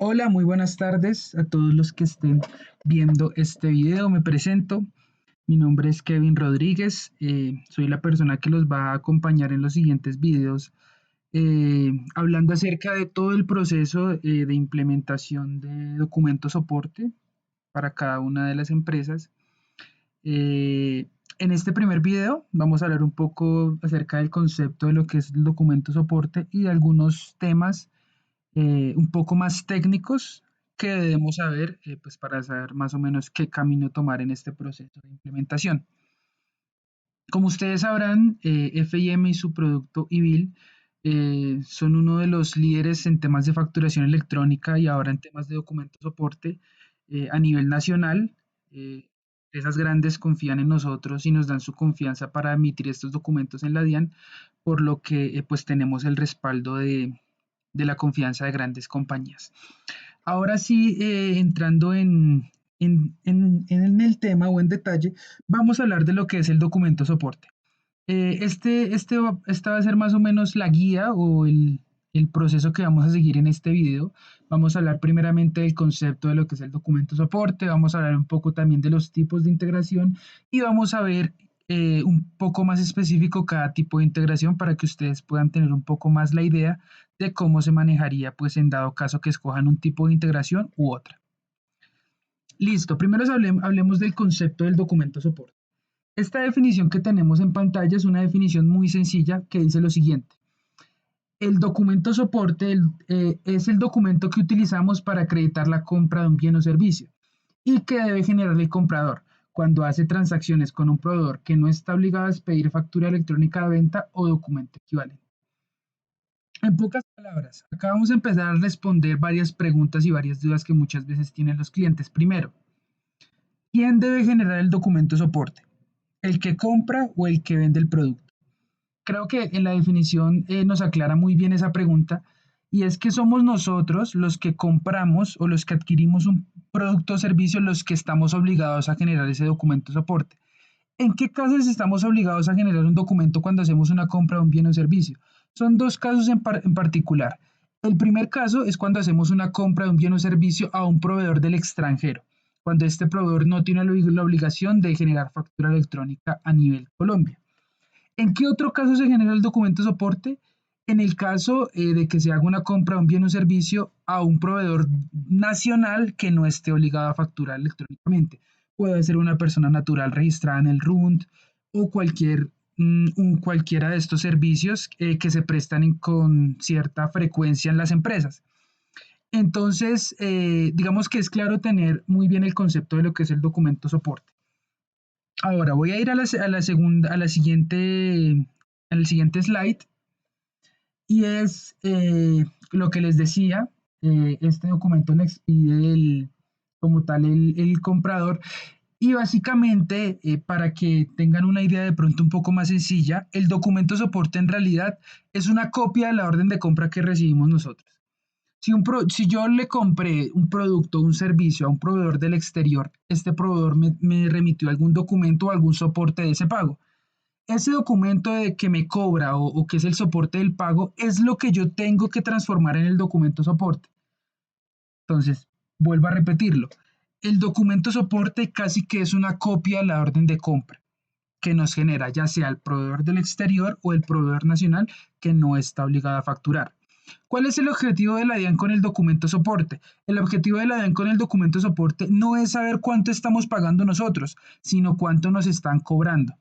Hola, muy buenas tardes a todos los que estén viendo este video. Me presento. Mi nombre es Kevin Rodríguez. Soy la persona que los va a acompañar en los siguientes videos, hablando acerca de todo el proceso de implementación de documento soporte para cada una de las empresas. Eh, en este primer video vamos a hablar un poco acerca del concepto de lo que es el documento soporte y de algunos temas un poco más técnicos que debemos saber pues para saber más o menos qué camino tomar en este proceso de implementación. Como ustedes sabrán, FIM y su producto IBIL son uno de los líderes en temas de facturación electrónica y ahora en temas de documento soporte a nivel nacional. Eh, Esas grandes confían en nosotros y nos dan su confianza para emitir estos documentos en la DIAN, por lo que pues tenemos el respaldo de la confianza de grandes compañías. Ahora sí, entrando en el tema o en detalle, vamos a hablar de lo que es el documento soporte. Esta va a ser más o menos la guía o el proceso que vamos a seguir en este video. Vamos a hablar primeramente del concepto de lo que es el documento soporte, vamos a hablar un poco también de los tipos de integración y vamos a ver un poco más específico cada tipo de integración para que ustedes puedan tener un poco más la idea de cómo se manejaría pues en dado caso que escojan un tipo de integración u otra. Listo, primero hablemos del concepto del documento soporte. Esta definición que tenemos en pantalla es una definición muy sencilla que dice lo siguiente. El documento soporte es el documento que utilizamos para acreditar la compra de un bien o servicio y que debe generar el comprador cuando hace transacciones con un proveedor que no está obligado a expedir factura electrónica de venta o documento equivalente. En pocas palabras, acá vamos a empezar a responder varias preguntas y varias dudas que muchas veces tienen los clientes. Primero, ¿quién debe generar el documento soporte? ¿El que compra o el que vende el producto? Creo que en la definición nos aclara muy bien esa pregunta y es que somos nosotros los que compramos o los que adquirimos un producto o servicio los que estamos obligados a generar ese documento de soporte. ¿En qué casos estamos obligados a generar un documento cuando hacemos una compra de un bien o servicio? Son dos casos en particular. El primer caso es cuando hacemos una compra de un bien o servicio a un proveedor del extranjero, cuando este proveedor no tiene la obligación de generar factura electrónica a nivel Colombia. ¿En qué otro caso se genera el documento de soporte? En el caso de que se haga una compra de un bien o servicio a un proveedor nacional que no esté obligado a facturar electrónicamente. Puede ser una persona natural registrada en el RUND o cualquiera de estos servicios que se prestan con cierta frecuencia en las empresas. Entonces, digamos que es claro tener muy bien el concepto de lo que es el documento soporte. Ahora voy a ir al siguiente slide y es lo que les decía, este documento le expide como tal el comprador y básicamente para que tengan una idea de pronto un poco más sencilla, el documento soporte en realidad es una copia de la orden de compra que recibimos nosotros. Si yo le compré un producto o un servicio a un proveedor del exterior, este proveedor me remitió algún documento o algún soporte de ese pago. Ese documento de que me cobra o que es el soporte del pago es lo que yo tengo que transformar en el documento soporte. Entonces, vuelvo a repetirlo. El documento soporte casi que es una copia de la orden de compra que nos genera ya sea el proveedor del exterior o el proveedor nacional que no está obligado a facturar. ¿Cuál es el objetivo de la DIAN con el documento soporte? El objetivo de la DIAN con el documento soporte no es saber cuánto estamos pagando nosotros, sino cuánto nos están cobrando.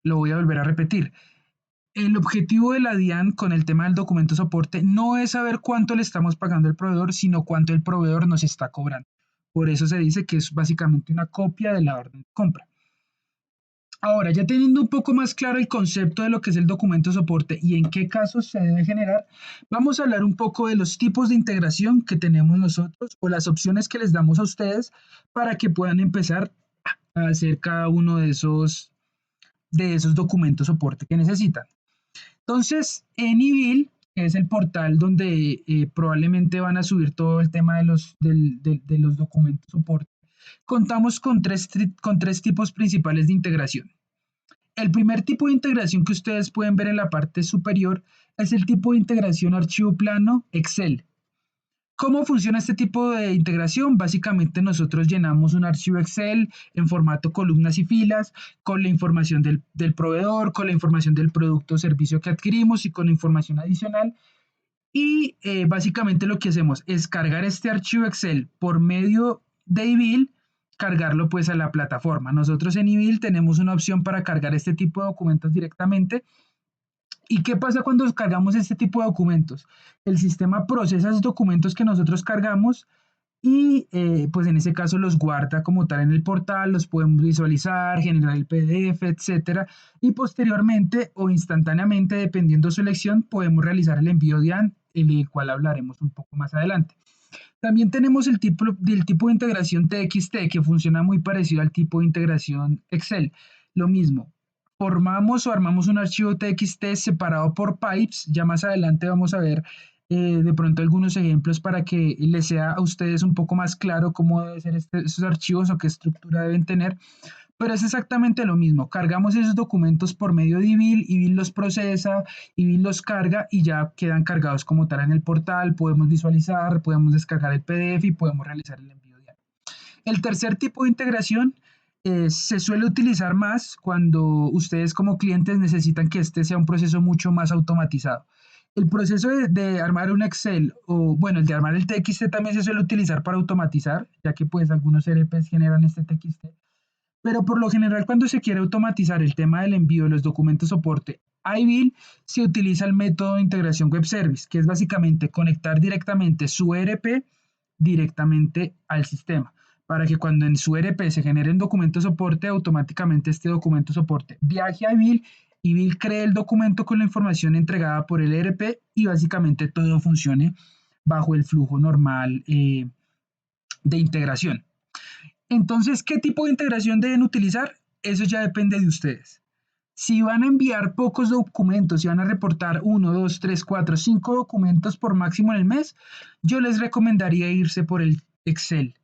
Lo voy a volver a repetir. El objetivo de la DIAN con el tema del documento soporte no es saber cuánto le estamos pagando al proveedor, sino cuánto el proveedor nos está cobrando. Por eso se dice que es básicamente una copia de la orden de compra. Ahora, ya teniendo un poco más claro el concepto de lo que es el documento soporte y en qué casos se debe generar, vamos a hablar un poco de los tipos de integración que tenemos nosotros o las opciones que les damos a ustedes para que puedan empezar a hacer cada uno de esos documentos soporte que necesitan. Entonces, en IBIL, que es el portal donde probablemente van a subir todo el tema de los documentos soporte, contamos con tres tipos principales de integración. El primer tipo de integración que ustedes pueden ver en la parte superior es el tipo de integración archivo plano Excel. ¿Cómo funciona este tipo de integración? Básicamente nosotros llenamos un archivo Excel en formato columnas y filas con la información del proveedor, con la información del producto o servicio que adquirimos y con información adicional. Y básicamente lo que hacemos es cargar este archivo Excel por medio de iBuild, cargarlo pues a la plataforma. Nosotros en iBuild tenemos una opción para cargar este tipo de documentos directamente. ¿Y qué pasa cuando cargamos este tipo de documentos? El sistema procesa esos documentos que nosotros cargamos y pues en ese caso los guarda como tal en el portal, los podemos visualizar, generar el PDF, etcétera, y posteriormente o instantáneamente, dependiendo de su elección, podemos realizar el envío de AN, el cual hablaremos un poco más adelante. También tenemos del tipo de integración TXT, que funciona muy parecido al tipo de integración Excel. Lo mismo, formamos o armamos un archivo TXT separado por pipes. Ya más adelante vamos a ver de pronto algunos ejemplos para que les sea a ustedes un poco más claro cómo deben ser esos archivos o qué estructura deben tener. Pero es exactamente lo mismo. Cargamos esos documentos por medio de iBuild, iBuild los procesa, iBuild los carga y ya quedan cargados como tal en el portal. Podemos visualizar, podemos descargar el PDF y podemos realizar el envío diario. El tercer tipo de integración se suele utilizar más cuando ustedes como clientes necesitan que este sea un proceso mucho más automatizado. El proceso de armar un Excel o bueno, el de armar el TXT también se suele utilizar para automatizar, ya que pues algunos ERPs generan este TXT, pero por lo general, cuando se quiere automatizar el tema del envío de los documentos soporte a iBuild, se utiliza el método de integración web service, que es básicamente conectar directamente su ERP directamente al sistema, para que cuando en su ERP se genere un documento soporte, automáticamente este documento soporte viaje a iBuild, iBuild cree el documento con la información entregada por el ERP y básicamente todo funcione bajo el flujo normal de integración. Entonces, ¿qué tipo de integración deben utilizar? Eso ya depende de ustedes. Si van a enviar pocos documentos, si van a reportar 1, 2, 3, 4, 5 documentos por máximo en el mes, yo les recomendaría irse por el Excel,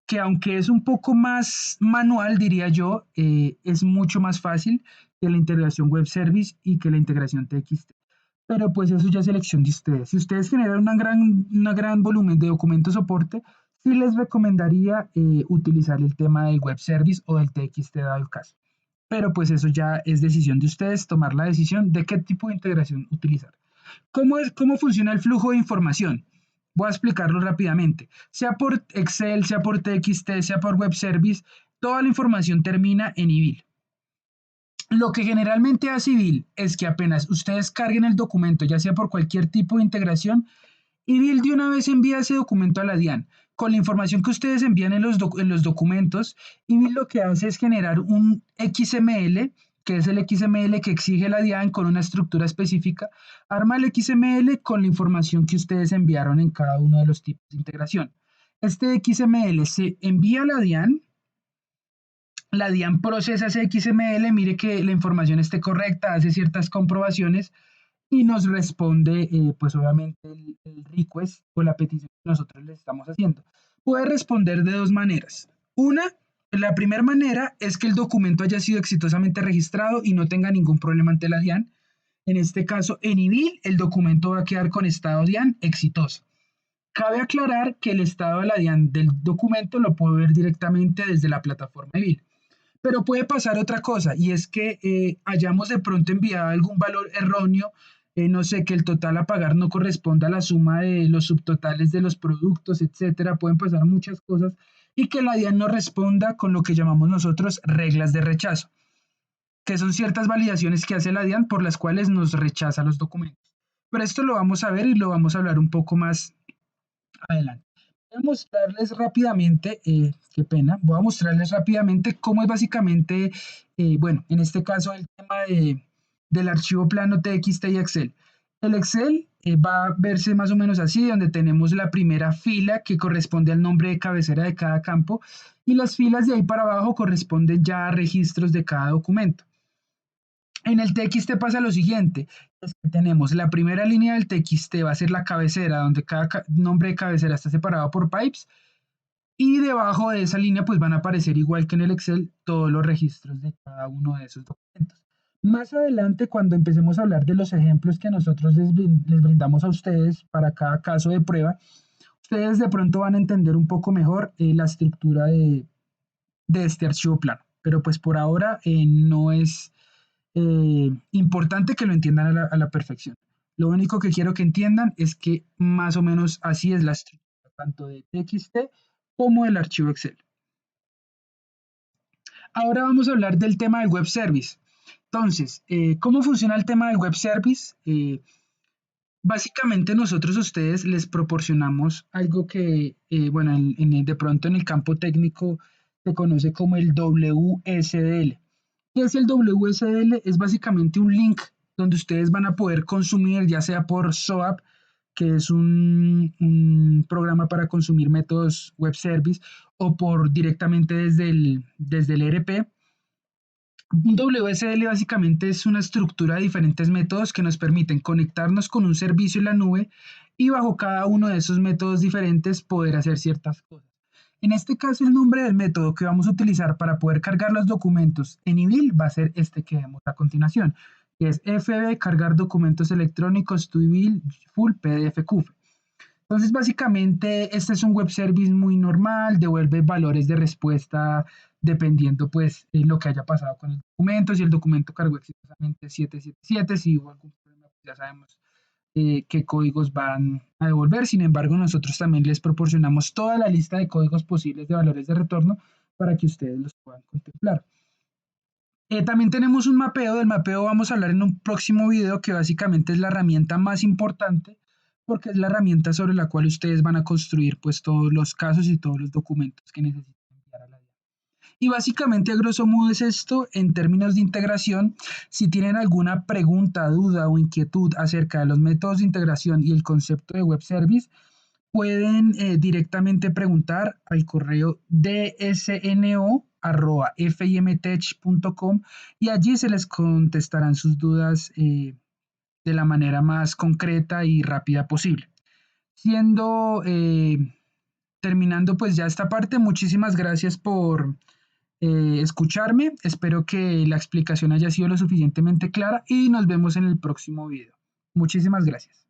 que aunque es un poco más manual, diría yo, es mucho más fácil que la integración web service y que la integración TXT. Pero pues eso ya es elección de ustedes. Si ustedes generan una gran volumen de documentos soporte, sí les recomendaría utilizar el tema del web service o del TXT dado el caso. Pero pues eso ya es decisión de ustedes tomar la decisión de qué tipo de integración utilizar. ¿Cómo funciona el flujo de información? Voy a explicarlo rápidamente. Sea por Excel, sea por TXT, sea por web service, toda la información termina en iBuild. Lo que generalmente hace iBuild es que apenas ustedes carguen el documento, ya sea por cualquier tipo de integración, iBuild de una vez envía ese documento a la DIAN. Con la información que ustedes envían en los documentos, iBuild lo que hace es generar un XML, que es el XML que exige la DIAN con una estructura específica, arma el XML con la información que ustedes enviaron en cada uno de los tipos de integración. Este XML se envía a la DIAN procesa ese XML, mire que la información esté correcta, hace ciertas comprobaciones y nos responde, pues obviamente, el request o la petición que nosotros le estamos haciendo. Puede responder de dos maneras. La primera manera es que el documento haya sido exitosamente registrado y no tenga ningún problema ante la DIAN. En este caso, en IBIL, el documento va a quedar con estado DIAN exitoso. Cabe aclarar que el estado de la DIAN del documento lo puedo ver directamente desde la plataforma IBIL. Pero puede pasar otra cosa y es que hayamos de pronto enviado algún valor erróneo, no sé, que el total a pagar no corresponda a la suma de los subtotales de los productos, etcétera. Pueden pasar muchas cosas y que la DIAN no responda con lo que llamamos nosotros reglas de rechazo, que son ciertas validaciones que hace la DIAN por las cuales nos rechaza los documentos. Pero esto lo vamos a ver y lo vamos a hablar un poco más adelante. Voy a mostrarles rápidamente, qué pena, voy a mostrarles rápidamente cómo es básicamente, bueno, en este caso el tema del archivo plano TXT y Excel. El Excel va a verse más o menos así, donde tenemos la primera fila que corresponde al nombre de cabecera de cada campo y las filas de ahí para abajo corresponden ya a registros de cada documento. En el TXT pasa lo siguiente, es que tenemos la primera línea del TXT va a ser la cabecera, donde cada nombre de cabecera está separado por pipes, y debajo de esa línea pues van a aparecer igual que en el Excel todos los registros de cada uno de esos documentos. Más adelante, cuando empecemos a hablar de los ejemplos que nosotros les brindamos a ustedes para cada caso de prueba, ustedes de pronto van a entender un poco mejor la estructura de este archivo plano. Pero pues por ahora no es importante que lo entiendan a la perfección. Lo único que quiero que entiendan es que más o menos así es la estructura, tanto de TXT como del archivo Excel. Ahora vamos a hablar del tema del web service. Entonces, ¿cómo funciona el tema del web service? Básicamente nosotros a ustedes les proporcionamos algo que, bueno, de pronto en el campo técnico se conoce como el WSDL. ¿Qué es el WSDL? Es básicamente un link donde ustedes van a poder consumir, ya sea por SOAP, que es un programa para consumir métodos web service, o por directamente desde el ERP. Un WSL básicamente es una estructura de diferentes métodos que nos permiten conectarnos con un servicio en la nube y bajo cada uno de esos métodos diferentes poder hacer ciertas cosas. En este caso, el nombre del método que vamos a utilizar para poder cargar los documentos en IBIL va a ser este que vemos a continuación, que es FB cargar documentos electrónicos to IBIL full PDF QF. Entonces, básicamente, este es un web service muy normal, devuelve valores de respuesta dependiendo, pues, lo que haya pasado con el documento. Si el documento cargó exitosamente 777, si hubo algún problema, pues ya sabemos qué códigos van a devolver. Sin embargo, nosotros también les proporcionamos toda la lista de códigos posibles de valores de retorno para que ustedes los puedan contemplar. También tenemos un mapeo, del mapeo vamos a hablar en un próximo video que básicamente es la herramienta más importante porque es la herramienta sobre la cual ustedes van a construir pues todos los casos y todos los documentos que necesitan enviar a la DIAN. Y básicamente a grosso modo es esto en términos de integración. Si tienen alguna pregunta, duda o inquietud acerca de los métodos de integración y el concepto de web service, pueden directamente preguntar al correo dsno@fimtech.com y allí se les contestarán sus dudas de la manera más concreta y rápida posible. Siendo terminando pues ya esta parte, muchísimas gracias por escucharme. Espero que la explicación haya sido lo suficientemente clara y nos vemos en el próximo video. Muchísimas gracias.